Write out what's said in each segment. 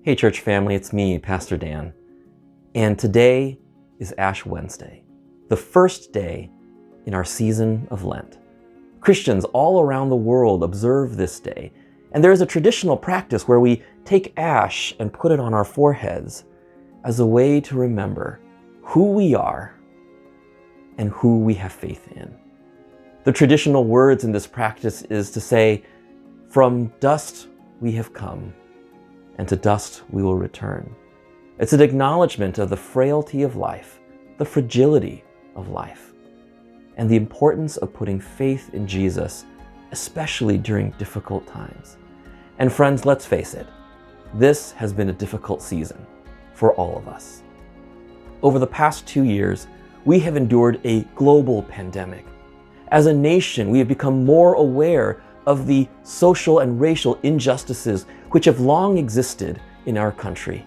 Hey church family, it's me, Pastor Dan. And today is Ash Wednesday, the first day in our season of Lent. Christians all around the world observe this day, and there is a traditional practice where we take ash and put it on our foreheads as a way to remember who we are and who we have faith in. The traditional words in this practice is to say, "From dust we have come, and to dust we will return." It's an acknowledgement of the frailty of life, the fragility of life, and the importance of putting faith in Jesus, especially during difficult times. And friends, let's face it, this has been a difficult season for all of us. Over the past 2 years, we have endured a global pandemic. As a nation, we have become more aware of the social and racial injustices which have long existed in our country.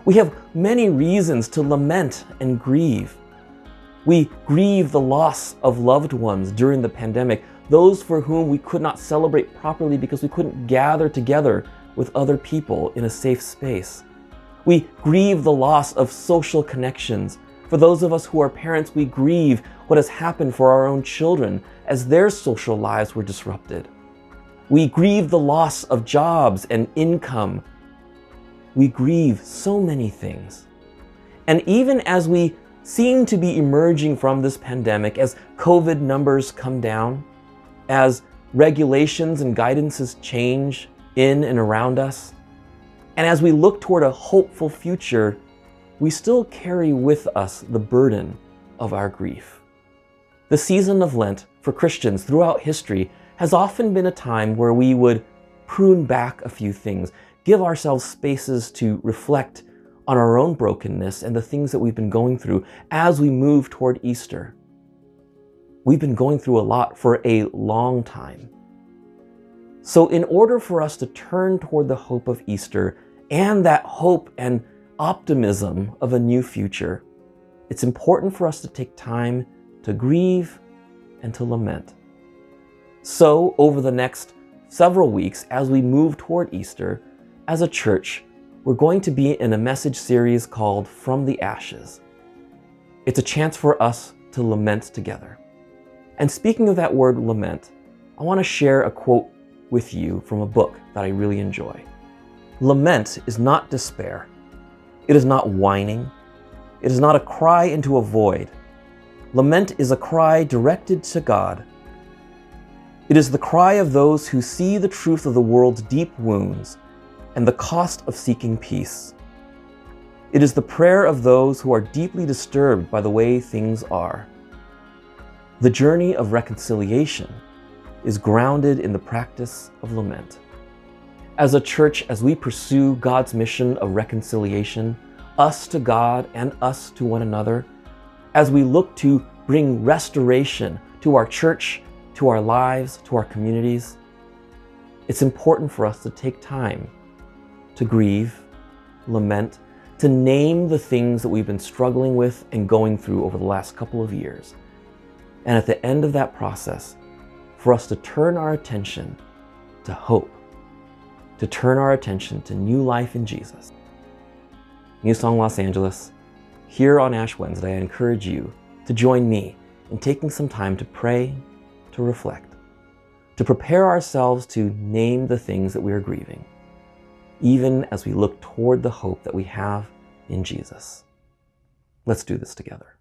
We have many reasons to lament and grieve. We grieve the loss of loved ones during the pandemic, those for whom we could not celebrate properly because we couldn't gather together with other people in a safe space. We grieve the loss of social connections. For those of us who are parents, we grieve what has happened for our own children as their social lives were disrupted. We grieve the loss of jobs and income. We grieve so many things. And even as we seem to be emerging from this pandemic, as COVID numbers come down, as regulations and guidances change in and around us, and as we look toward a hopeful future, we still carry with us the burden of our grief. The season of Lent for Christians throughout history has often been a time where we would prune back a few things, give ourselves spaces to reflect on our own brokenness and the things that we've been going through as we move toward Easter. We've been going through a lot for a long time. So in order for us to turn toward the hope of Easter and that hope and optimism of a new future, it's important for us to take time to grieve and to lament. So over the next several weeks, as we move toward Easter, as a church, we're going to be in a message series called From the Ashes. It's a chance for us to lament together. And speaking of that word lament, I want to share a quote with you from a book that I really enjoy. Lament is not despair. It is not whining. It is not a cry into a void. Lament is a cry directed to God. It is the cry of those who see the truth of the world's deep wounds and the cost of seeking peace. It is the prayer of those who are deeply disturbed by the way things are. The journey of reconciliation is grounded in the practice of lament. As a church, as we pursue God's mission of reconciliation, us to God and us to one another, as we look to bring restoration to our church, to our lives, to our communities, it's important for us to take time to grieve, lament, to name the things that we've been struggling with and going through over the last couple of years. And at the end of that process, for us to turn our attention to hope, to turn our attention to new life in Jesus. Newsong, Los Angeles, here on Ash Wednesday, I encourage you to join me in taking some time to pray, to reflect, to prepare ourselves to name the things that we are grieving, even as we look toward the hope that we have in Jesus. Let's do this together.